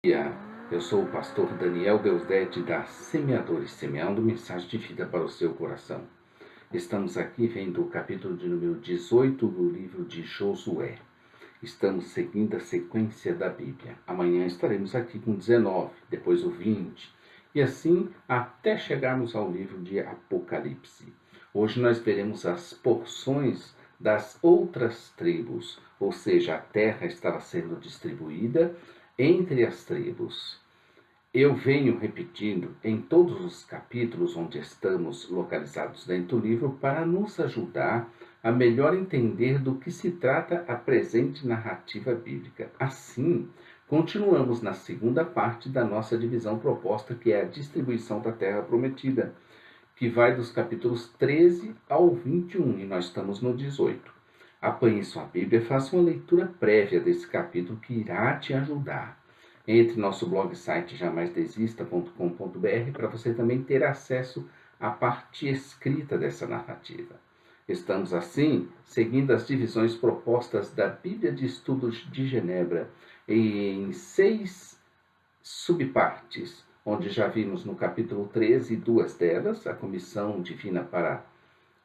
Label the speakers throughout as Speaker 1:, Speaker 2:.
Speaker 1: Dia, eu sou o pastor Daniel Deusdete da Semeadores, semeando mensagem de vida para o seu coração. Estamos aqui vendo o capítulo de número 18 do livro de Josué. Estamos seguindo a sequência da Bíblia. Amanhã estaremos aqui com 19, depois o 20, e assim até chegarmos ao livro de Apocalipse. Hoje nós veremos as porções das outras tribos, ou seja, a terra estava sendo distribuída entre as tribos. Eu venho repetindo em todos os capítulos onde estamos localizados dentro do livro para nos ajudar a melhor entender do que se trata a presente narrativa bíblica. Assim, continuamos na segunda parte da nossa divisão proposta, que é a distribuição da terra prometida, que vai dos capítulos 13 ao 21, e nós estamos no 18. Apanhe sua Bíblia e faça uma leitura prévia desse capítulo que irá te ajudar. Entre nosso blog site jamaisdesista.com.br para você também ter acesso à parte escrita dessa narrativa. Estamos, assim, seguindo as divisões propostas da Bíblia de Estudos de Genebra em 6 subpartes, onde já vimos no capítulo 13 duas delas, a comissão divina para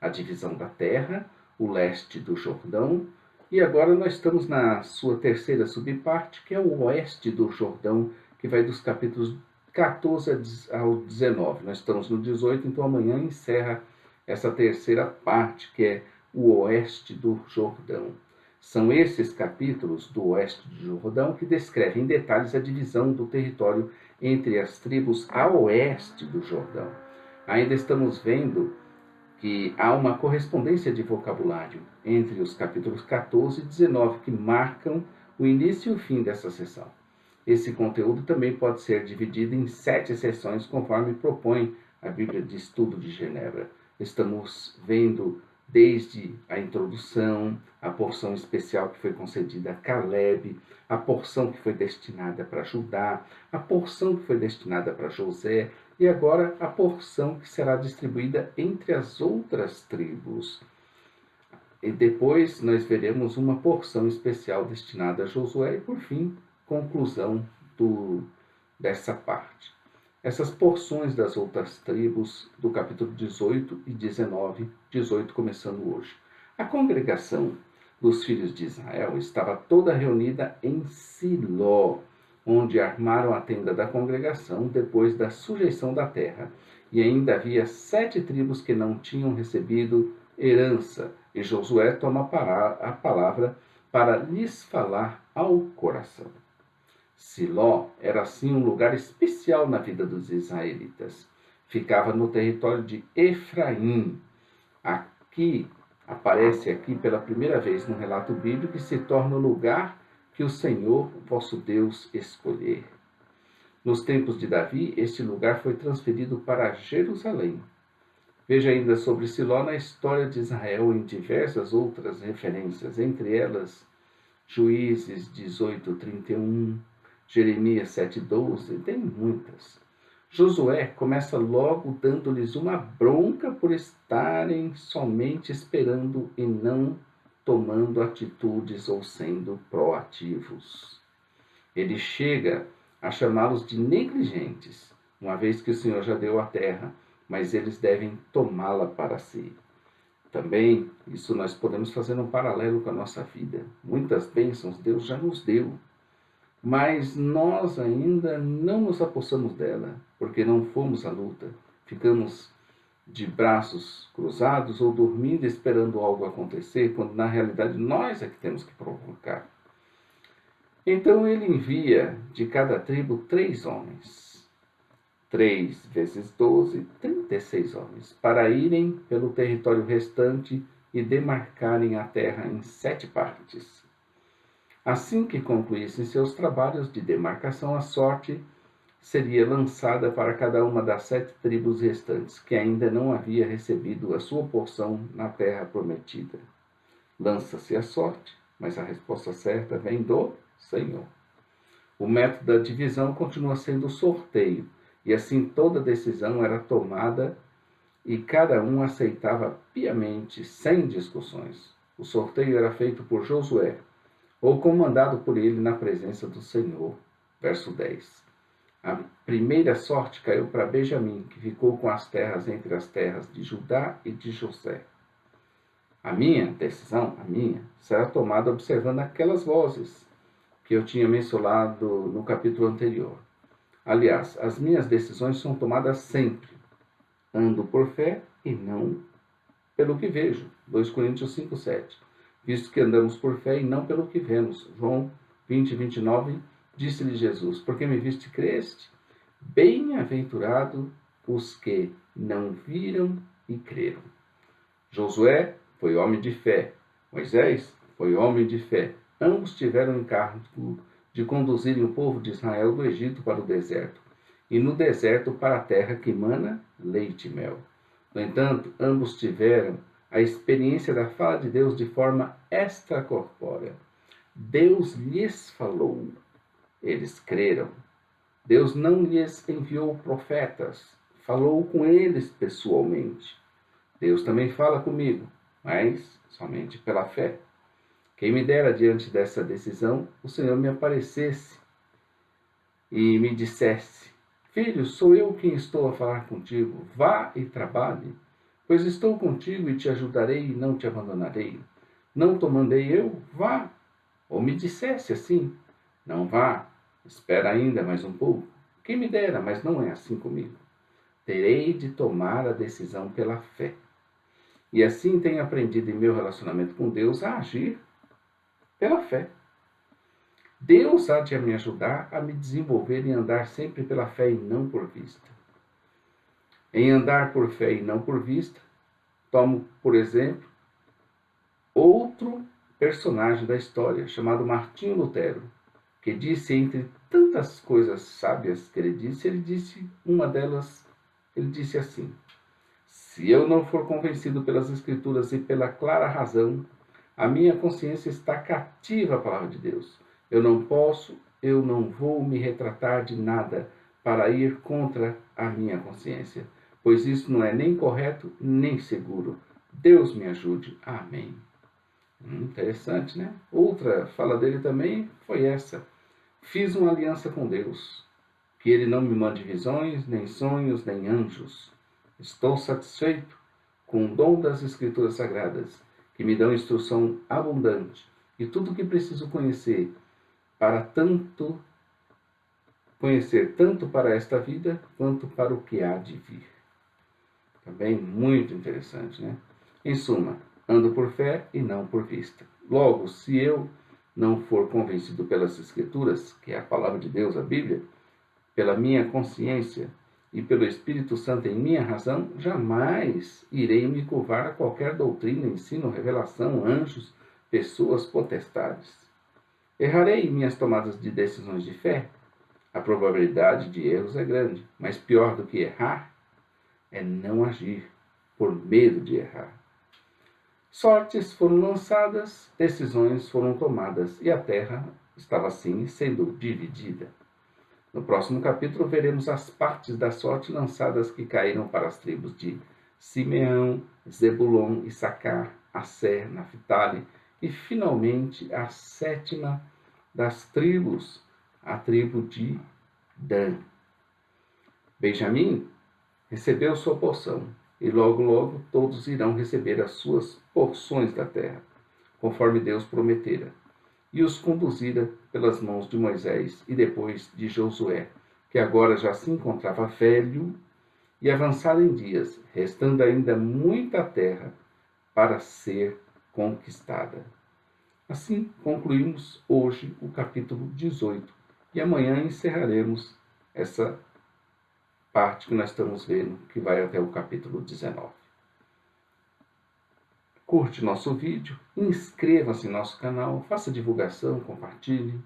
Speaker 1: a divisão da terra, o leste do Jordão, e agora nós estamos na sua terceira subparte, que é o oeste do Jordão, que vai dos capítulos 14 ao 19. Nós estamos no 18, então amanhã encerra essa terceira parte, que é o oeste do Jordão. São esses capítulos do oeste do Jordão que descrevem em detalhes a divisão do território entre as tribos a oeste do Jordão. Ainda estamos vendo que há uma correspondência de vocabulário entre os capítulos 14 e 19, que marcam o início e o fim dessa sessão. Esse conteúdo também pode ser dividido em 7 sessões, conforme propõe a Bíblia de Estudo de Genebra. Estamos vendo desde a introdução, a porção especial que foi concedida a Caleb, a porção que foi destinada para Judá, a porção que foi destinada para José, e agora a porção que será distribuída entre as outras tribos. E depois nós veremos uma porção especial destinada a Josué e, por fim, conclusão dessa parte. Essas porções das outras tribos, do capítulo 18 e 19, 18 começando hoje. A congregação dos filhos de Israel estava toda reunida em Siló, onde armaram a tenda da congregação depois da sujeição da terra. E ainda havia 7 tribos que não tinham recebido herança, e Josué toma a palavra para lhes falar ao coração. Siló era assim um lugar especial na vida dos israelitas. Ficava no território de Efraim. Aparece aqui pela primeira vez no relato bíblico e se torna o lugar que o Senhor, vosso Deus, escolher. Nos tempos de Davi, este lugar foi transferido para Jerusalém. Veja ainda sobre Siló na história de Israel em diversas outras referências, entre elas Juízes 18:31, Jeremias 7:12, tem muitas. Josué começa logo dando-lhes uma bronca por estarem somente esperando e não tomando atitudes ou sendo proativos. Ele chega a chamá-los de negligentes, uma vez que o Senhor já deu a terra, mas eles devem tomá-la para si. Também, isso nós podemos fazer um paralelo com a nossa vida. Muitas bênçãos Deus já nos deu, mas nós ainda não nos apossamos dela, porque não fomos à luta. Ficamos de braços cruzados ou dormindo esperando algo acontecer, quando na realidade nós é que temos que provocar. Então ele envia de cada tribo 3 homens. 3 vezes 12, 36 homens, para irem pelo território restante e demarcarem a terra em 7 partes. Assim que concluíssem seus trabalhos de demarcação, a sorte seria lançada para cada uma das 7 tribos restantes, que ainda não havia recebido a sua porção na terra prometida. Lança-se a sorte, mas a resposta certa vem do Senhor. O método da divisão continua sendo o sorteio, e assim toda decisão era tomada e cada um aceitava piamente, sem discussões. O sorteio era feito por Josué, ou comandado por ele na presença do Senhor. Verso 10. A primeira sorte caiu para Benjamim, que ficou com as terras entre as terras de Judá e de José. A minha decisão, será tomada observando aquelas vozes que eu tinha mencionado no capítulo anterior. Aliás, as minhas decisões são tomadas sempre. Ando por fé e não pelo que vejo. 2 Coríntios 5:7. Visto que andamos por fé e não pelo que vemos. João 20:29, disse-lhe Jesus: porque me viste e creste? Bem-aventurado os que não viram e creram. Josué foi homem de fé. Moisés foi homem de fé. Ambos tiveram o encargo de conduzirem o povo de Israel do Egito para o deserto, e no deserto para a terra que mana leite e mel. No entanto, ambos tiveram a experiência da fala de Deus de forma extracorpórea. Deus lhes falou, eles creram. Deus não lhes enviou profetas, falou com eles pessoalmente. Deus também fala comigo, mas somente pela fé. Quem me dera diante dessa decisão, o Senhor me aparecesse e me dissesse: filho, sou eu quem estou a falar contigo, vá e trabalhe, pois estou contigo e te ajudarei e não te abandonarei. Não te mandei eu? Vá. Ou me dissesse assim: não vá, espera ainda mais um pouco. Quem me dera, mas não é assim comigo. Terei de tomar a decisão pela fé. E assim tenho aprendido em meu relacionamento com Deus a agir pela fé. Deus há de me ajudar a me desenvolver e andar sempre pela fé e não por vista. Em andar por fé e não por vista, tomo, por exemplo, outro personagem da história, chamado Martinho Lutero, que disse, entre tantas coisas sábias que ele disse uma delas, ele disse assim: se eu não for convencido pelas Escrituras e pela clara razão, a minha consciência está cativa à palavra de Deus. Eu não vou me retratar de nada para ir contra a minha consciência, pois isso não é nem correto, nem seguro. Deus me ajude. Amém. Interessante, né? Outra fala dele também foi essa: fiz uma aliança com Deus, que Ele não me mande visões, nem sonhos, nem anjos. Estou satisfeito com o dom das Escrituras Sagradas, que me dão instrução abundante e tudo o que preciso conhecer tanto para esta vida quanto para o que há de vir. Também muito interessante, né? Em suma, ando por fé e não por vista. Logo, se eu não for convencido pelas Escrituras, que é a palavra de Deus, a Bíblia, pela minha consciência e pelo Espírito Santo em minha razão, jamais irei me curvar a qualquer doutrina, ensino, revelação, anjos, pessoas, potestades. Errarei em minhas tomadas de decisões de fé? A probabilidade de erros é grande, mas pior do que errar é não agir por medo de errar. Sortes foram lançadas, decisões foram tomadas e a terra estava assim sendo dividida. No próximo capítulo veremos as partes da sorte lançadas que caíram para as tribos de Simeão, Zebulon, Issacar, Asser, Naphtali e finalmente a sétima das tribos, a tribo de Dan. Benjamim recebeu sua porção e logo todos irão receber as suas porções da terra, conforme Deus prometera, e os conduzira pelas mãos de Moisés e depois de Josué, que agora já se encontrava velho e avançado em dias, restando ainda muita terra para ser conquistada. Assim concluímos hoje o capítulo 18 e amanhã encerraremos essa parte que nós estamos vendo, que vai até o capítulo 19. Curte nosso vídeo, inscreva-se em nosso canal, faça divulgação, compartilhe.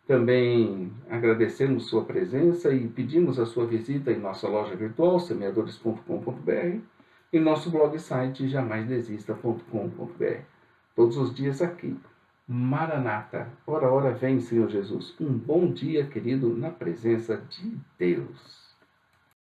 Speaker 1: Também agradecemos sua presença e pedimos a sua visita em nossa loja virtual, semeadores.com.br, e nosso blog site jamaisdesista.com.br. Todos os dias aqui. Maranata, ora vem, Senhor Jesus. Um bom dia, querido, na presença de Deus.